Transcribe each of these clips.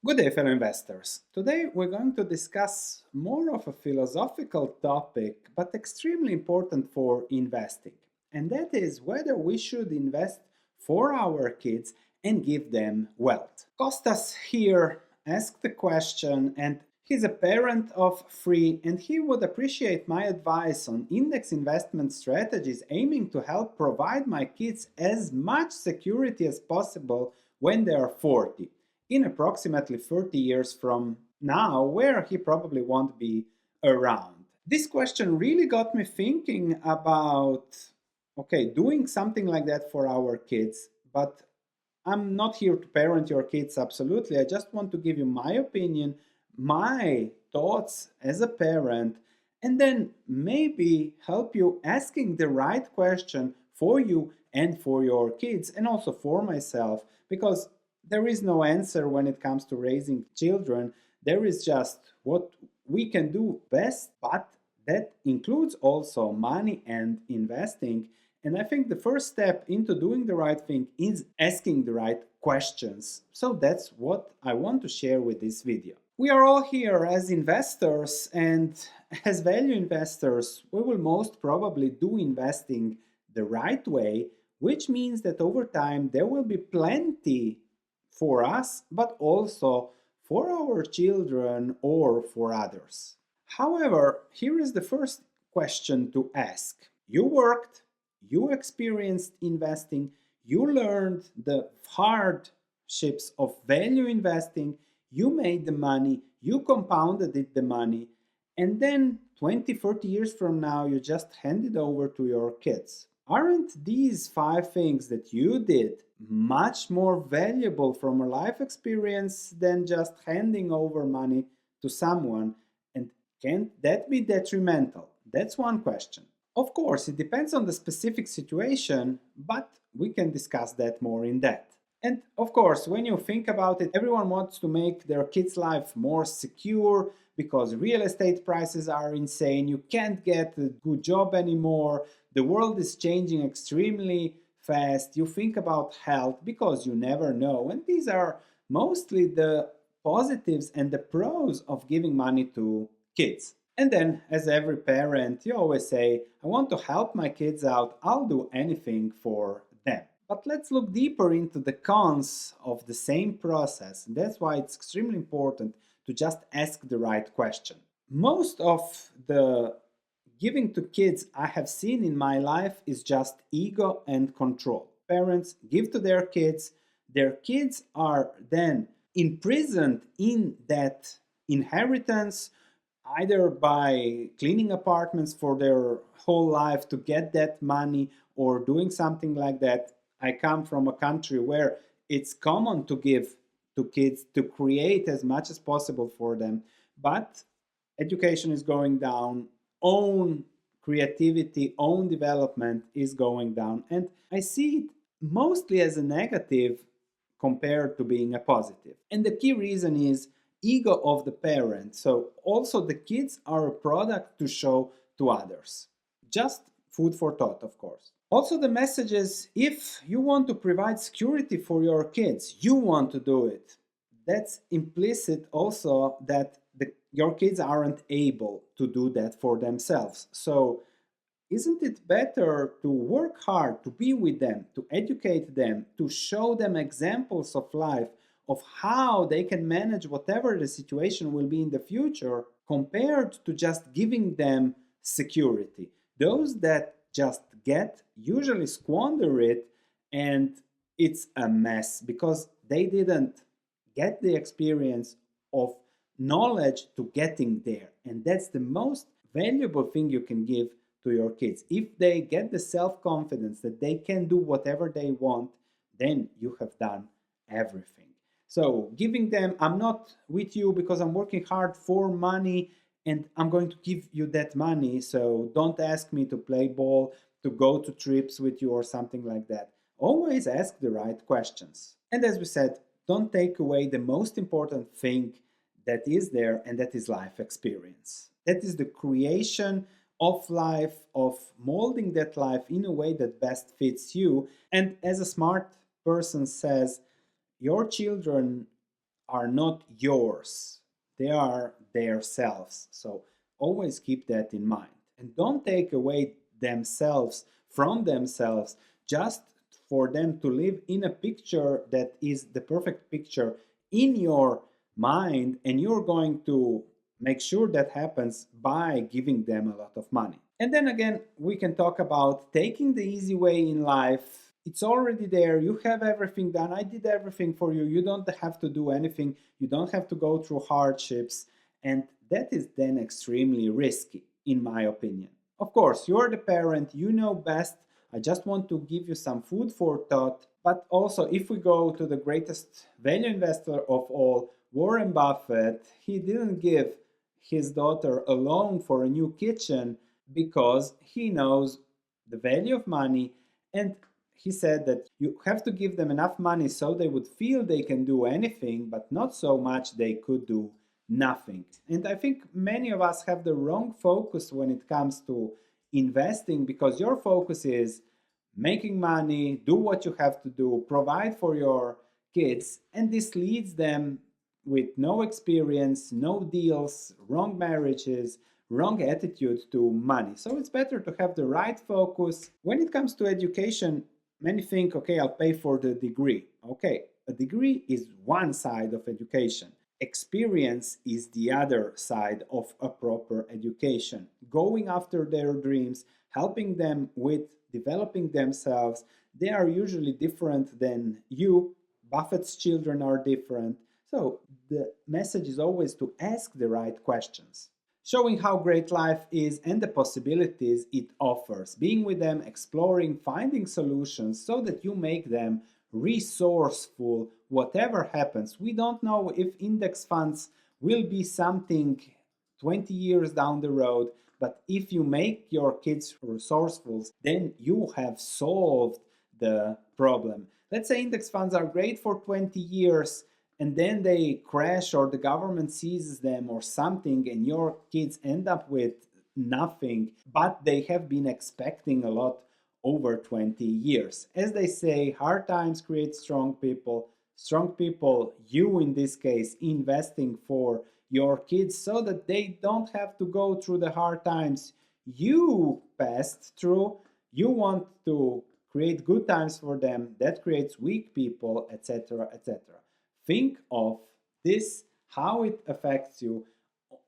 Good day, fellow investors. Today we're going to discuss more of a philosophical topic, but extremely important for investing. And that is whether we should invest for our kids and give them wealth. Costas here asked the question, and he's a parent of three, and he would appreciate my advice on index investment strategies aiming to help provide my kids as much security as possible when they are 40 in approximately 30 years from now, where he probably won't be around. This question really got me thinking about doing something like that for our kids, but I'm not here to parent your kids, absolutely. I just want to give you my opinion, my thoughts as a parent, and then maybe help you asking the right question for you and for your kids, and also for myself, because there is no answer when it comes to raising children. There is just what we can do best, but that includes also money and investing. And I think the first step into doing the right thing is asking the right questions. So that's what I want to share with this video. We are all here as investors, and as value investors, we will most probably do investing the right way, which means that over time there will be plenty for us, but also for our children or for others. However, here is the first question to ask. You worked, you experienced investing, you learned the hardships of value investing, you made the money, you compounded it the money, and then 20, 30 years from now, you just hand it over to your kids. Aren't these 5 things that you did much more valuable from a life experience than just handing over money to someone? And can't that be detrimental? That's one question. Of course, it depends on the specific situation, but we can discuss that more in depth. And of course, when you think about it, everyone wants to make their kids' life more secure because real estate prices are insane. You can't get a good job anymore. The world is changing extremely fast. You think about health because you never know. And these are mostly the positives and the pros of giving money to kids. And then, as every parent, you always say, I want to help my kids out. I'll do anything for them. But let's look deeper into the cons of the same process. And that's why it's extremely important to just ask the right question. Most of the giving to kids I have seen in my life is just ego and control. Parents give to their kids are then imprisoned in that inheritance, either by cleaning apartments for their whole life to get that money or doing something like that. I come from a country where it's common to give to kids to create as much as possible for them, but education is going down, own creativity, own development is going down, and I see it mostly as a negative compared to being a positive. And the key reason is ego of the parent. So also the kids are a product to show to others. Just food for thought, of course. Also, the message is, if you want to provide security for your kids, you want to do it. That's implicit also that your kids aren't able to do that for themselves. So isn't it better to work hard, to be with them, to educate them, to show them examples of life, of how they can manage whatever the situation will be in the future, compared to just giving them security? Those that just usually squander it, and it's a mess because they didn't get the experience of knowledge to getting there. And that's the most valuable thing you can give to your kids. If they get the self-confidence that they can do whatever they want, then you have done everything. So giving them, I'm not with you because I'm working hard for money and I'm going to give you that money, so don't ask me to play ball, to go to trips with you or something like that. Always ask the right questions. And as we said, don't take away the most important thing that is there, and that is life experience. That is the creation of life, of molding that life in a way that best fits you. And as a smart person says, your children are not yours, they are their selves. So always keep that in mind. And don't take away themselves from themselves just for them to live in a picture that is the perfect picture in your mind, and you're going to make sure that happens by giving them a lot of money. And then again, we can talk about taking the easy way in life. It's already there. You have everything done. I did everything for you. You don't have to do anything. You don't have to go through hardships. And that is then extremely risky, in my opinion. Of course, you're the parent, you know best. I just want to give you some food for thought. But also, if we go to the greatest value investor of all, Warren Buffett, he didn't give his daughter a loan for a new kitchen because he knows the value of money, and he said that you have to give them enough money so they would feel they can do anything, but not so much they could do nothing. And I think many of us have the wrong focus when it comes to investing, because your focus is making money, do what you have to do, provide for your kids, and this leads them with no experience, no deals, wrong marriages, wrong attitude to money. So it's better to have the right focus. When it comes to education, many think, okay, I'll pay for the degree. Okay, a degree is one side of education. Experience is the other side of a proper education. Going after their dreams, helping them with developing themselves. They are usually different than you. Buffett's children are different. So the message is always to ask the right questions. Showing how great life is and the possibilities it offers. Being with them, exploring, finding solutions so that you make them resourceful whatever happens. We don't know if index funds will be something 20 years down the road, but if you make your kids resourceful, then you have solved the problem. Let's say index funds are great for 20 years and then they crash or the government seizes them or something, and your kids end up with nothing, but they have been expecting a lot over 20 years. As they say, hard times create strong people. Strong people, you in this case, investing for your kids so that they don't have to go through the hard times you passed through. You want to create good times for them. That creates weak people, etc., etc. Think of this, how it affects you,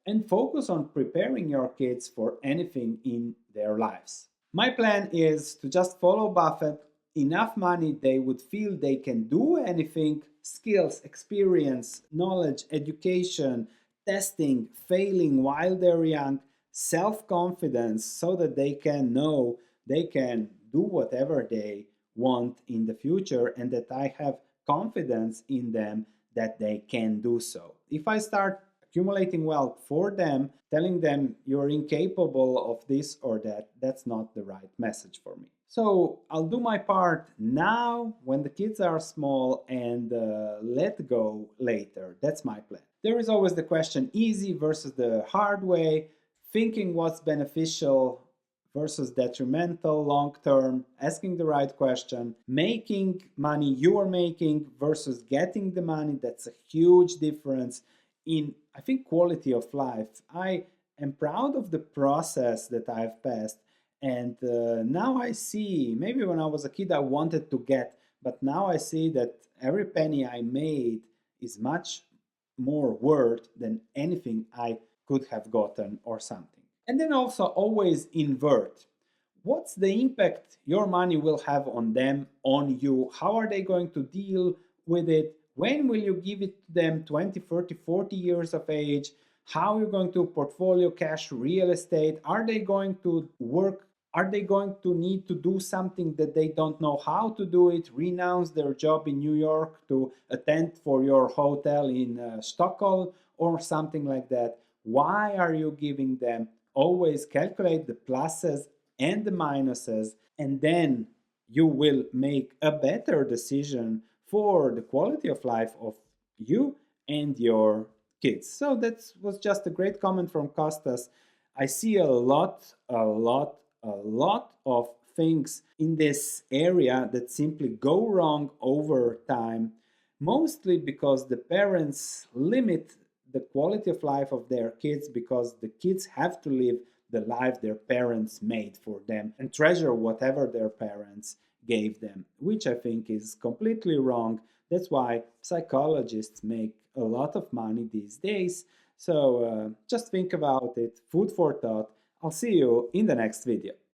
and focus on preparing your kids for anything in their lives. My plan is to just follow Buffett. Enough money they would feel they can do anything, skills, experience, knowledge, education, testing, failing while they're young, self-confidence so that they can know they can do whatever they want in the future, and that I have confidence in them that they can do so. If I start accumulating wealth for them, telling them you're incapable of this or that, that's not the right message for me. So I'll do my part now when the kids are small, and let go later. That's my plan. There is always the question, easy versus the hard way, thinking what's beneficial versus detrimental long term, asking the right question, making money you are making versus getting the money. That's a huge difference in, I think, quality of life. I am proud of the process that I've passed, and now I see, maybe when I was a kid I wanted to get, but now I see that every penny I made is much more worth than anything I could have gotten or something. And then also always invert. What's the impact your money will have on them, on you? How are they going to deal with it? When will you give it to them? 20, 30, 40 years of age? How are you going to portfolio cash real estate? Are they going to work? Are they going to need to do something that they don't know how to do it? Renounce their job in New York to attend for your hotel in Stockholm or something like that? Why are you giving them? Always calculate the pluses and the minuses, and then you will make a better decision for the quality of life of you and your kids. So that was just a great comment from Costas. I see a lot of things in this area that simply go wrong over time. mostly because the parents limit the quality of life of their kids because the kids have to live the life their parents made for them and treasure whatever their parents gave them, which I think is completely wrong. That's why psychologists make a lot of money these days. So just think about it, food for thought. I'll see you in the next video.